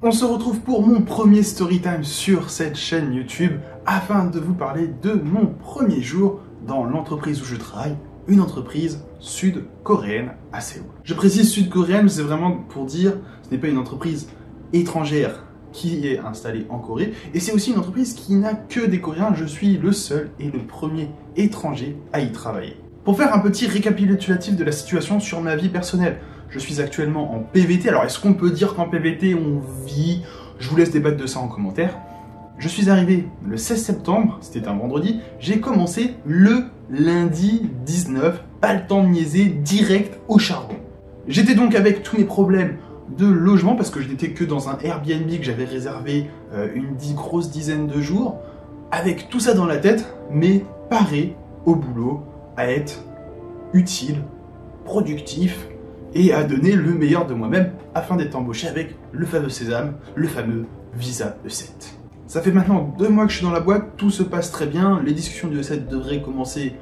On se retrouve pour mon premier storytime sur cette chaîne YouTube afin de vous parler de mon premier jour dans l'entreprise où je travaille, une entreprise sud-coréenne à Séoul. Je précise sud-coréenne, c'est vraiment pour dire ce n'est pas une entreprise étrangère qui est installée en Corée et c'est aussi une entreprise qui n'a que des Coréens. Je suis le seul et le premier étranger à y travailler. Pour faire un petit récapitulatif de la situation sur ma vie personnelle, je suis actuellement en PVT. Alors, est-ce qu'on peut dire qu'en PVT, on vit? Je vous laisse débattre de ça en commentaire. Je suis arrivé le 16 septembre, c'était un vendredi. J'ai commencé le lundi 19, pas le temps de niaiser, direct au charbon. J'étais donc avec tous mes problèmes de logement, parce que je n'étais que dans un Airbnb que j'avais réservé une grosse dizaine de jours, avec tout ça dans la tête, mais paré au boulot, à être utile, productif, et à donner le meilleur de moi-même afin d'être embauché avec le fameux sésame, le fameux visa E7. Ça fait maintenant 2 mois que je suis dans la boîte, tout se passe très bien, les discussions du E7 devraient commencer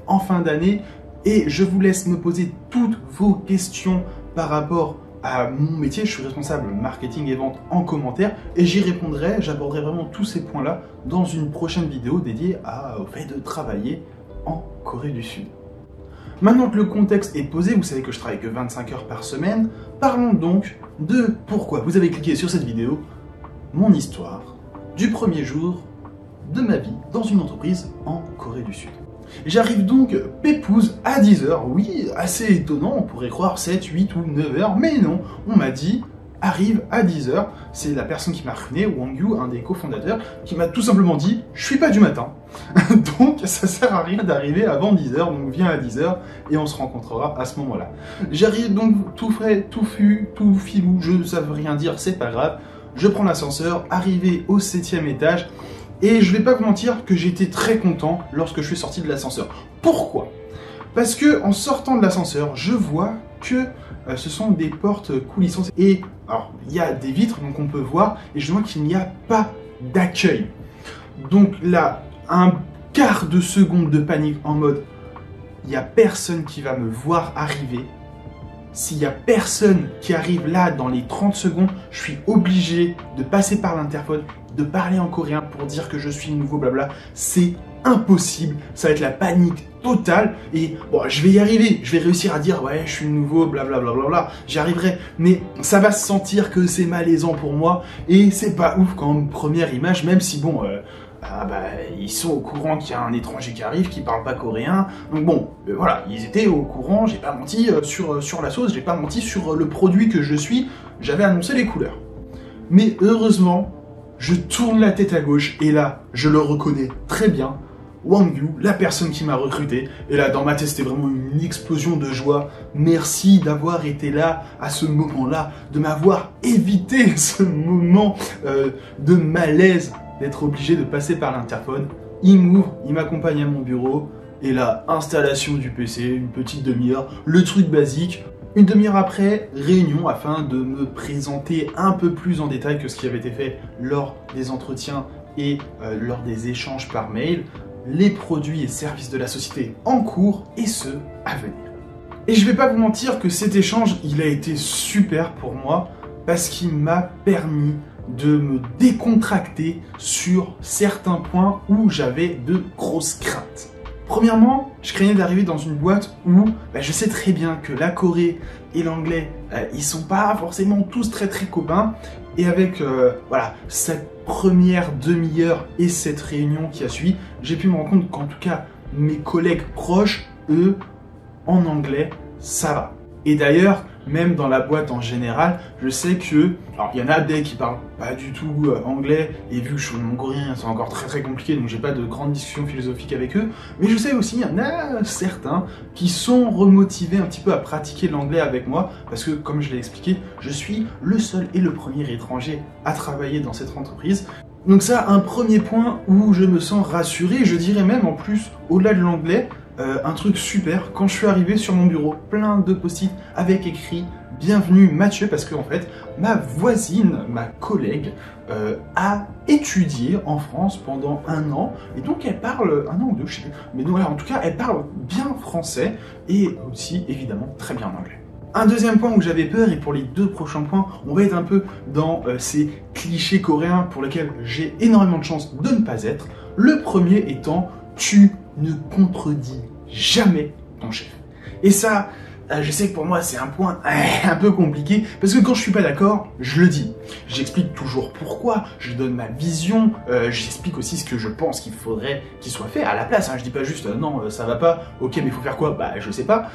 en fin d'année et je vous laisse me poser toutes vos questions par rapport à mon métier. Je suis responsable marketing et vente en commentaire et j'y répondrai, j'aborderai vraiment tous ces points-là dans une prochaine vidéo dédiée au fait de travailler en Corée du Sud. Maintenant que le contexte est posé, vous savez que je travaille que 25 heures par semaine, parlons donc de pourquoi vous avez cliqué sur cette vidéo, mon histoire du premier jour de ma vie dans une entreprise en Corée du Sud. J'arrive donc pépouze à 10h, oui, assez étonnant, on pourrait croire 7, 8 ou 9h, mais non, on m'a dit arrive à 10h, c'est la personne qui m'a recruté, Wang Yu, un des cofondateurs, qui m'a tout simplement dit je suis pas du matin, donc ça sert à rien d'arriver avant 10h, donc viens à 10h et on se rencontrera à ce moment-là. J'arrive donc tout frais, tout fu, tout filou, je ne savais rien dire, c'est pas grave, je prends l'ascenseur, arrivé au 7e étage, et je vais pas vous mentir que j'étais très content lorsque je suis sorti de l'ascenseur. Pourquoi ? Parce que en sortant de l'ascenseur, je vois que ce sont des portes coulissantes et alors il y a des vitres donc on peut voir et je vois qu'il n'y a pas d'accueil. Donc là, un quart de seconde de panique en mode il n'y a personne qui va me voir arriver. S'il n'y a personne qui arrive là dans les 30 secondes, je suis obligé de passer par l'interphone, de parler en coréen pour dire que je suis nouveau, blabla. C'est impossible, ça va être la panique totale et bon, je vais y arriver, je vais réussir à dire ouais, je suis nouveau, blablabla, j'y arriverai, mais ça va se sentir que c'est malaisant pour moi et c'est pas ouf quand première image, même si bon, ils sont au courant qu'il y a un étranger qui arrive, qui parle pas coréen, donc bon, voilà, ils étaient au courant, j'ai pas menti sur la sauce, j'ai pas menti sur le produit que je suis, j'avais annoncé les couleurs. Mais heureusement, je tourne la tête à gauche et là, je le reconnais très bien, Wang Yu, la personne qui m'a recruté, et là dans ma tête c'était vraiment une explosion de joie. Merci d'avoir été là à ce moment-là, de m'avoir évité ce moment de malaise, d'être obligé de passer par l'interphone. Il m'ouvre, il m'accompagne à mon bureau, et là, installation du PC, une petite demi-heure, le truc basique. Une demi-heure après, réunion afin de me présenter un peu plus en détail que ce qui avait été fait lors des entretiens et lors des échanges par mail, les produits et services de la société en cours et ceux à venir. Et je vais pas vous mentir que cet échange, il a été super pour moi parce qu'il m'a permis de me décontracter sur certains points où j'avais de grosses craintes. Premièrement, je craignais d'arriver dans une boîte où je sais très bien que la Corée et l'anglais, ils sont pas forcément tous très copains. Et avec voilà, cette première demi-heure et cette réunion qui a suivi, j'ai pu me rendre compte qu'en tout cas, mes collègues proches, eux, en anglais, ça va. Et d'ailleurs, même dans la boîte en général, je sais que, alors il y en a des qui parlent pas du tout anglais, et vu que je suis mongolien, c'est encore très compliqué, donc j'ai pas de grandes discussions philosophiques avec eux, mais je sais aussi, il y en a certains qui sont remotivés un petit peu à pratiquer l'anglais avec moi, parce que, comme je l'ai expliqué, je suis le seul et le premier étranger à travailler dans cette entreprise. Donc ça, un premier point où je me sens rassuré, je dirais même en plus, au-delà de l'anglais, un truc super, quand je suis arrivé sur mon bureau, plein de post-it avec écrit « Bienvenue Mathieu » parce que en fait, ma voisine, ma collègue, a étudié en France pendant 1 an, et donc elle parle, 1 an ou 2, je sais plus, mais donc voilà, en tout cas, elle parle bien français, et aussi, évidemment, très bien anglais. Un deuxième point où j'avais peur, et pour les deux prochains points, on va être un peu dans ces clichés coréens pour lesquels j'ai énormément de chance de ne pas être. Le premier étant, tu ne contredis jamais ton chef. Et ça, je sais que pour moi c'est un point un peu compliqué, parce que quand je suis pas d'accord, je le dis. J'explique toujours pourquoi, je donne ma vision, j'explique aussi ce que je pense qu'il faudrait qu'il soit fait à la place. Je dis pas juste non, ça va pas, ok mais il faut faire quoi, bah je sais pas.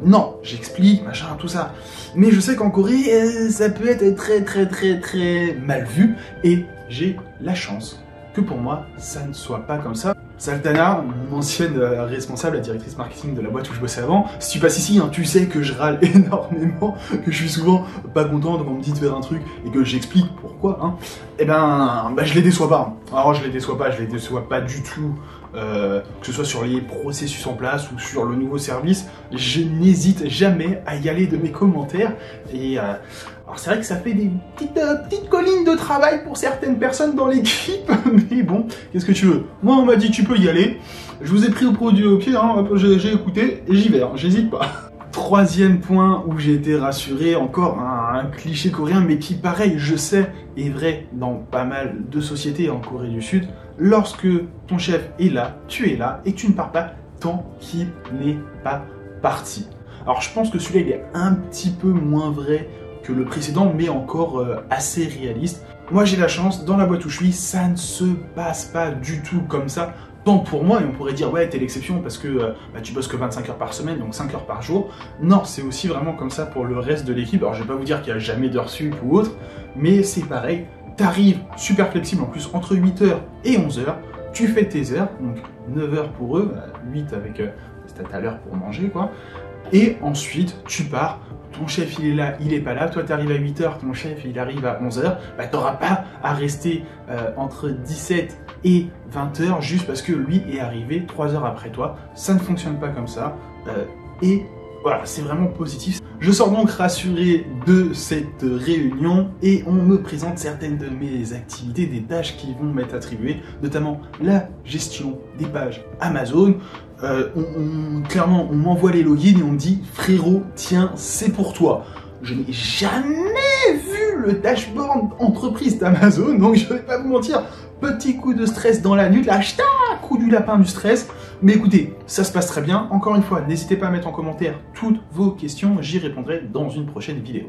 Non, j'explique, machin, tout ça. Mais je sais qu'en Corée, ça peut être très mal vu, et j'ai la chance que pour moi, ça ne soit pas comme ça. Saltana, mon ancienne responsable, la directrice marketing de la boîte où je bossais avant, si tu passes ici, tu sais que je râle énormément, que je suis souvent pas content quand on me dit de faire un truc et que j'explique pourquoi, et je les déçois pas. Alors je les déçois pas du tout, que ce soit sur les processus en place ou sur le nouveau service, je n'hésite jamais à y aller de mes commentaires, et alors c'est vrai que ça fait des petites collines de travail pour certaines personnes dans l'équipe, mais bon, qu'est-ce que tu veux? Moi on m'a dit tu peux y aller, je vous ai pris au pied, j'ai écouté et j'y vais, j'hésite pas. Troisième point où j'ai été rassuré, encore un cliché coréen, mais qui pareil, je sais, est vrai dans pas mal de sociétés en Corée du Sud, lorsque ton chef est là, tu es là et tu ne pars pas tant qu'il n'est pas parti. Alors je pense que celui-là il est un petit peu moins vrai que le précédent, mais encore assez réaliste. Moi j'ai la chance, dans la boîte où je suis, ça ne se passe pas du tout comme ça. Tant pour moi, et on pourrait dire ouais t'es l'exception parce que tu bosses que 25 heures par semaine, donc 5 heures par jour. Non, c'est aussi vraiment comme ça pour le reste de l'équipe. Alors je vais pas vous dire qu'il n'y a jamais d'heures sup ou autre, mais c'est pareil, t'arrives super flexible en plus entre 8h et 11h, tu fais tes heures, donc 9h pour eux, 8 avec c'est à l'heure pour manger quoi, et ensuite tu pars. Ton chef il est là, il est pas là, toi tu arrives à 8h, ton chef il arrive à 11h, t'auras pas à rester entre 17 et 20h juste parce que lui est arrivé 3 heures après toi. Ça ne fonctionne pas comme ça, et voilà, c'est vraiment positif. Je sors donc rassuré de cette réunion et on me présente certaines de mes activités, des tâches qui vont m'être attribuées, notamment la gestion des pages Amazon. Clairement, on m'envoie les logins et on me dit « Frérot, tiens, c'est pour toi ». Je n'ai jamais vu le dashboard entreprise d'Amazon, donc je vais pas vous mentir, petit coup de stress dans la nuit, là, coup du lapin du stress. Mais écoutez, ça se passe très bien. Encore une fois, n'hésitez pas à mettre en commentaire toutes vos questions, j'y répondrai dans une prochaine vidéo.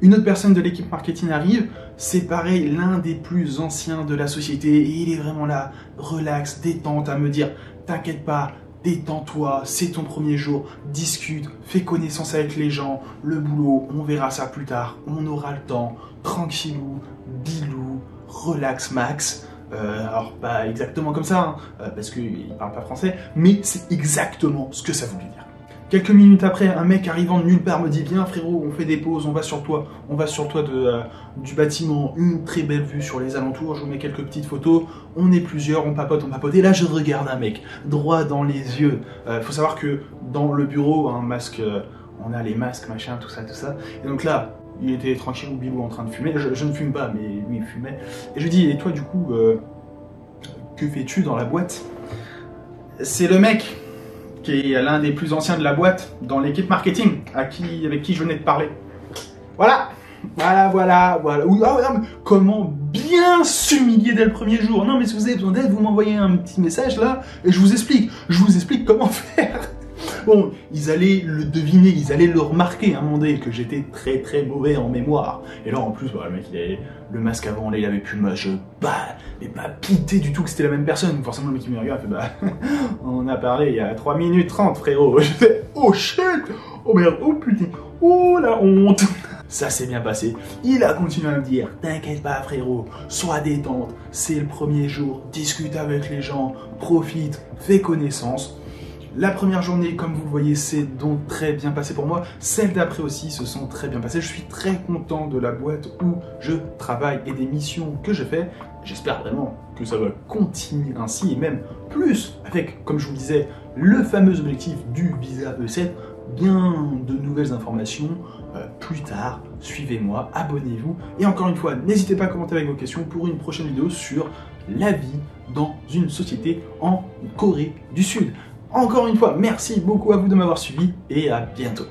Une autre personne de l'équipe marketing arrive, c'est pareil, l'un des plus anciens de la société, et il est vraiment là, relax, détente, à me dire « T'inquiète pas, détends-toi, c'est ton premier jour, discute, fais connaissance avec les gens, le boulot, on verra ça plus tard, on aura le temps, tranquillou, bilou, relax max ». Alors pas exactement comme ça, parce qu'il parle pas français, mais c'est exactement ce que ça voulait dire. Quelques minutes après, un mec arrivant de nulle part me dit « Viens frérot, on fait des pauses, on va sur le toit du bâtiment, une très belle vue sur les alentours, je vous mets quelques petites photos, on est plusieurs, on papote, et là je regarde un mec, droit dans les yeux. Faut savoir que dans le bureau, un masque, on a les masques, machin, tout ça, et donc là, il était tranquille au bilou en train de fumer, je ne fume pas, mais lui il fumait, et je lui dis « Et toi du coup, que fais-tu dans la boîte ?» C'est le mec qui est l'un des plus anciens de la boîte dans l'équipe marketing, avec qui je venais de parler. Voilà. Comment bien s'humilier dès le premier jour. Non mais si vous avez besoin d'aide, vous m'envoyez un petit message là, et je vous explique comment faire. Bon, ils allaient le deviner, ils allaient le remarquer à un moment donné, que j'étais très mauvais en mémoire. Et là en plus, le mec il avait le masque avant, là il avait plus le masque, mais pas pité du tout que c'était la même personne. Forcément le mec qui me regarde, fait on a parlé il y a 3 minutes 30 frérot. Je fais oh shit, oh merde, oh putain, oh la honte. Ça s'est bien passé, il a continué à me dire « T'inquiète pas frérot, sois détente, c'est le premier jour, discute avec les gens, profite, fais connaissance ». La première journée, comme vous le voyez, c'est donc très bien passé pour moi. Celles d'après aussi se sont très bien passées. Je suis très content de la boîte où je travaille et des missions que je fais. J'espère vraiment que ça va continuer ainsi et même plus avec, comme je vous le disais, le fameux objectif du visa E7. Bien de nouvelles informations plus tard. Suivez-moi, abonnez-vous. Et encore une fois, n'hésitez pas à commenter avec vos questions pour une prochaine vidéo sur la vie dans une société en Corée du Sud. Encore une fois, merci beaucoup à vous de m'avoir suivi et à bientôt.